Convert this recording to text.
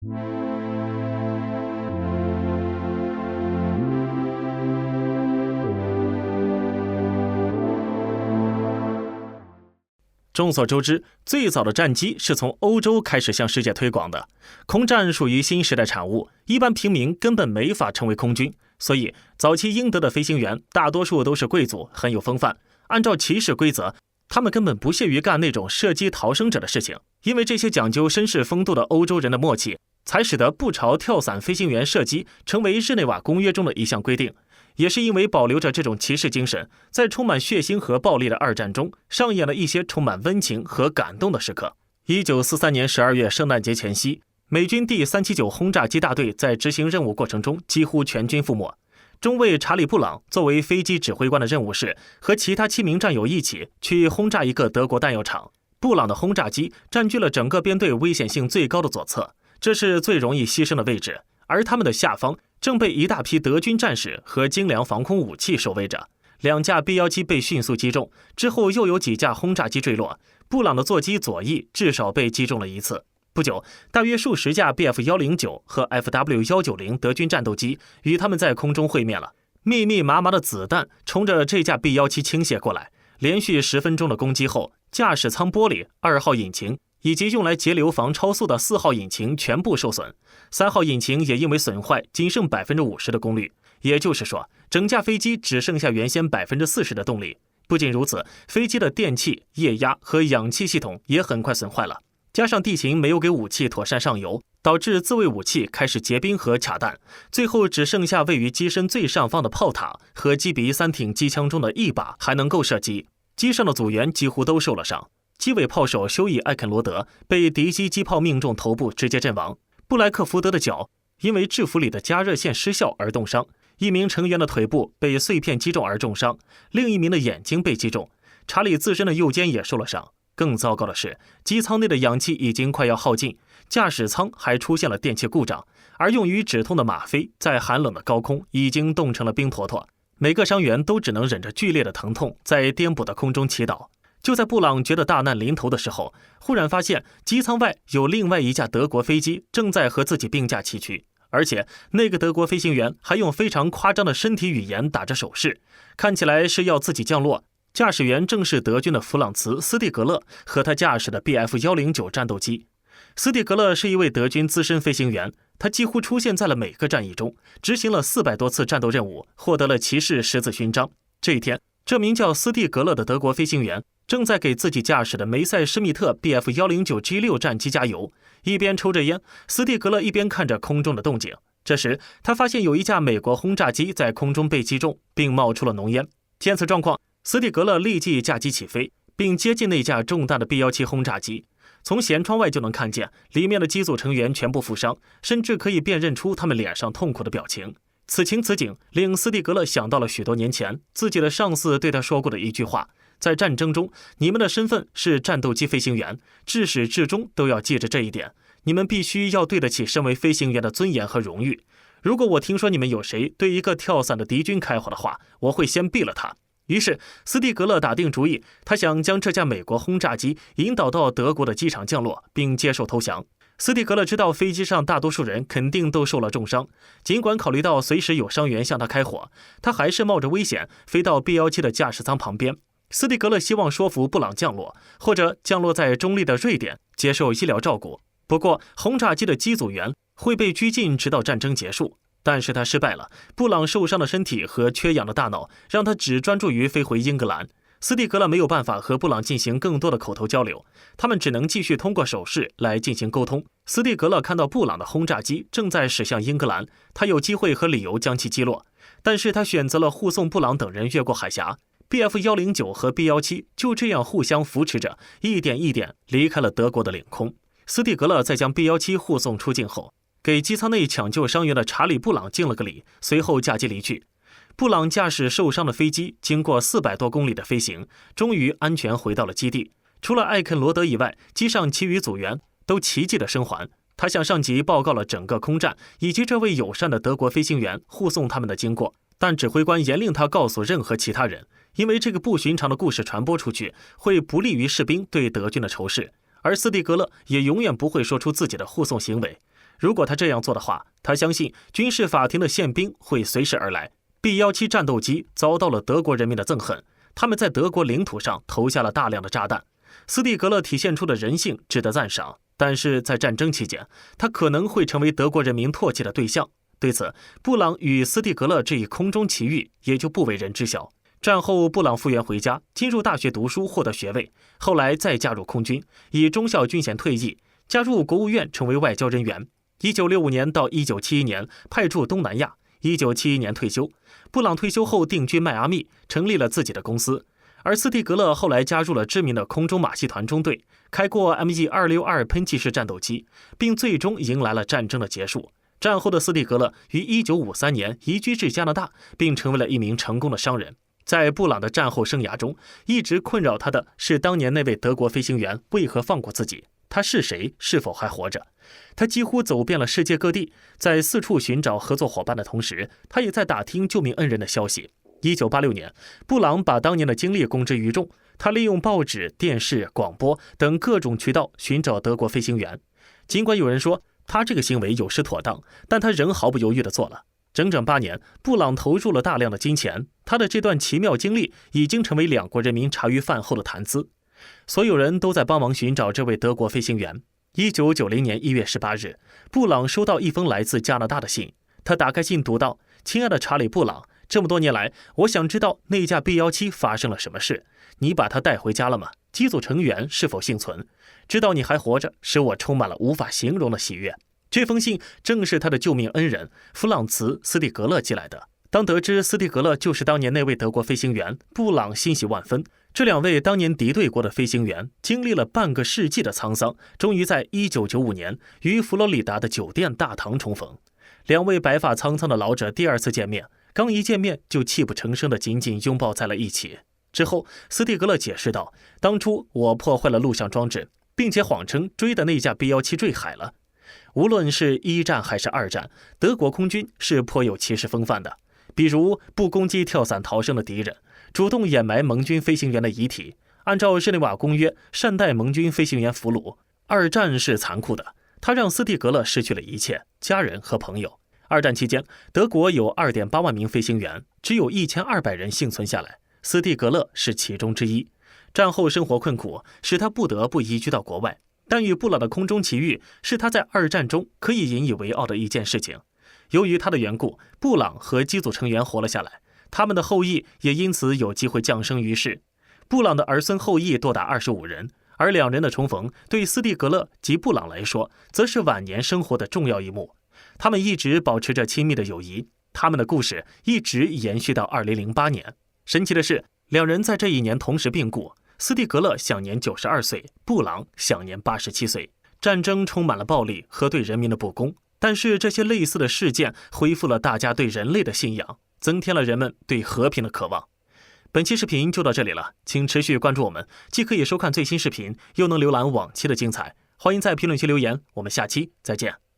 众所周知，最早的战机是从欧洲开始向世界推广的。空战属于新时代产物，一般平民根本没法成为空军，所以早期英德的飞行员大多数都是贵族，很有风范。按照骑士规则，他们根本不屑于干那种射击逃生者的事情，因为这些讲究绅士风度的欧洲人的默契，才使得不朝跳伞飞行员射击成为日内瓦公约中的一项规定。也是因为保留着这种骑士精神，在充满血腥和暴力的二战中，上演了一些充满温情和感动的时刻。1943年12月圣诞节前夕，美军第379轰炸机大队在执行任务过程中几乎全军覆没。中尉查理·布朗作为飞机指挥官的任务是和其他7名战友一起去轰炸一个德国弹药厂。布朗的轰炸机占据了整个编队危险性最高的左侧，这是最容易牺牲的位置，而他们的下方正被一大批德军战士和精良防空武器守卫着。2架 B-17被迅速击中，之后又有几架轰炸机坠落，布朗的座机左翼至少被击中了1次。不久，大约数十架 Bf-109 和 FW-190 德军战斗机与他们在空中会面了，密密麻麻的子弹冲着这架 B-17倾泻过来。连续10分钟的攻击后，驾驶舱玻璃、2号引擎以及用来截流防超速的4号引擎全部受损，3号引擎也因为损坏仅剩 50% 的功率，也就是说，整架飞机只剩下原先 40% 的动力。不仅如此，飞机的电气、液压和氧气系统也很快损坏了，加上地勤没有给武器妥善上油，导致自卫武器开始结冰和卡弹，最后只剩下位于机身最上方的炮塔和机鼻3挺机枪中的一把还能够射击，机上的组员几乎都受了伤。机尾炮手休伊·艾肯罗德被敌机机炮命中头部，直接阵亡。布莱克福德的脚因为制服里的加热线失效而冻伤，一名成员的腿部被碎片击中而重伤，另一名的眼睛被击中，查理自身的右肩也受了伤。更糟糕的是，机舱内的氧气已经快要耗尽，驾驶舱还出现了电气故障，而用于止痛的吗啡在寒冷的高空已经冻成了冰坨坨。每个伤员都只能忍着剧烈的疼痛，在颠簸的空中祈祷。就在布朗觉得大难临头的时候，忽然发现机舱外有另外一架德国飞机正在和自己并驾齐驱，而且那个德国飞行员还用非常夸张的身体语言打着手势，看起来是要自己降落。驾驶员正是德军的弗朗茨·斯蒂格勒和他驾驶的 Bf-109 战斗机。斯蒂格勒是一位德军资深飞行员，他几乎出现在了每个战役中，执行了400多次战斗任务，获得了骑士十字勋章。这一天，这名叫斯蒂格勒的德国飞行员正在给自己驾驶的梅塞施密特 Bf-109G6 战机加油，一边抽着烟，斯蒂格勒一边看着空中的动静。这时，他发现有一架美国轰炸机在空中被击中，并冒出了浓烟。见此状况，斯蒂格勒立即驾机起飞，并接近那架重大的 B-17轰炸机。从舷窗外就能看见，里面的机组成员全部负伤，甚至可以辨认出他们脸上痛苦的表情。此情此景令斯蒂格勒想到了许多年前自己的上司对他说过的一句话：在战争中，你们的身份是战斗机飞行员，至始至终都要记着这一点。你们必须要对得起身为飞行员的尊严和荣誉。如果我听说你们有谁对一个跳伞的敌军开火的话，我会先毙了他。于是斯蒂格勒打定主意，他想将这架美国轰炸机引导到德国的机场降落，并接受投降。斯蒂格勒知道飞机上大多数人肯定都受了重伤，尽管考虑到随时有伤员向他开火，他还是冒着危险飞到 B-17的驾驶舱旁边。斯蒂格勒希望说服布朗降落，或者降落在中立的瑞典接受医疗照顾。不过轰炸机的机组员会被拘禁直到战争结束，但是他失败了。布朗受伤的身体和缺氧的大脑让他只专注于飞回英格兰。斯蒂格勒没有办法和布朗进行更多的口头交流，他们只能继续通过手势来进行沟通。斯蒂格勒看到布朗的轰炸机正在驶向英格兰，他有机会和理由将其击落，但是他选择了护送布朗等人越过海峡。Bf-109和 B-17就这样互相扶持着，一点一点离开了德国的领空。斯蒂格勒在将 B-17护送出境后，给机舱内抢救伤员的查理·布朗敬了个礼，随后驾机离去。布朗驾驶受伤的飞机经过400多公里的飞行，终于安全回到了基地。除了艾肯罗德以外，机上其余组员都奇迹的生还。他向上级报告了整个空战以及这位友善的德国飞行员护送他们的经过，但指挥官严令他告诉任何其他人，因为这个不寻常的故事传播出去会不利于士兵对德军的仇视，而斯蒂格勒也永远不会说出自己的护送行为。如果他这样做的话，他相信军事法庭的宪兵会随时而来。B-17战斗机遭到了德国人民的憎恨，他们在德国领土上投下了大量的炸弹。斯蒂格勒体现出的人性值得赞赏，但是在战争期间，他可能会成为德国人民唾弃的对象。对此，布朗与斯蒂格勒这一空中奇遇也就不为人知晓。战后，布朗复员回家，进入大学读书，获得学位，后来再加入空军，以中校军衔退役，加入国务院成为外交人员。1965年到1971年派驻东南亚，1971年退休。布朗退休后定居迈阿密，成立了自己的公司。而斯蒂格勒后来加入了知名的空中马戏团中队，开过 MG-262喷气式战斗机，并最终迎来了战争的结束。战后的斯蒂格勒于1953年移居至加拿大，并成为了一名成功的商人。在布朗的战后生涯中，一直困扰他的是当年那位德国飞行员为何放过自己，他是谁，是否还活着。他几乎走遍了世界各地，在四处寻找合作伙伴的同时，他也在打听救命恩人的消息。1986年，布朗把当年的经历公之于众，他利用报纸、电视、广播等各种渠道寻找德国飞行员。尽管有人说他这个行为有失妥当，但他仍毫不犹豫地做了。整整8年，布朗投入了大量的金钱，他的这段奇妙经历已经成为两国人民茶余饭后的谈资。所有人都在帮忙寻找这位德国飞行员。1990年1月18日，布朗收到一封来自加拿大的信，他打开信读道：“亲爱的查理·布朗，这么多年来，我想知道那架 B-17发生了什么事。你把它带回家了吗？机组成员是否幸存？知道你还活着，使我充满了无法形容的喜悦。”这封信正是他的救命恩人弗朗茨·斯蒂格勒寄来的。当得知斯蒂格勒就是当年那位德国飞行员，布朗欣喜万分。这两位当年敌对国的飞行员经历了半个世纪的沧桑，终于在1995年于佛罗里达的酒店大堂重逢。两位白发苍苍的老者第二次见面，刚一见面就泣不成声地紧紧拥抱在了一起。之后，斯蒂格勒解释道：“当初我破坏了录像装置，并且谎称追的那架 B-17坠海了。”无论是1战还是2战，德国空军是颇有骑士风范的，比如不攻击跳伞逃生的敌人，主动掩埋盟军飞行员的遗体，按照日内瓦公约善待盟军飞行员俘虏。2战是残酷的，它让斯蒂格勒失去了一切，家人和朋友。2战期间，德国有 2.8 万名飞行员，只有1200人幸存下来，斯蒂格勒是其中之一。战后生活困苦，使他不得不移居到国外。但与布朗的空中奇遇是他在2战中可以引以为傲的一件事情。由于他的缘故，布朗和机组成员活了下来，他们的后裔也因此有机会降生于世。布朗的儿孙后裔多达25人，而两人的重逢对斯蒂格勒及布朗来说，则是晚年生活的重要一幕。他们一直保持着亲密的友谊，他们的故事一直延续到2008年。神奇的是，两人在这一年同时病故。斯蒂格勒享年92岁，布朗享年87岁。战争充满了暴力和对人民的不公，但是这些类似的事件恢复了大家对人类的信仰，增添了人们对和平的渴望。本期视频就到这里了，请持续关注我们，既可以收看最新视频，又能浏览往期的精彩。欢迎在评论区留言，我们下期再见。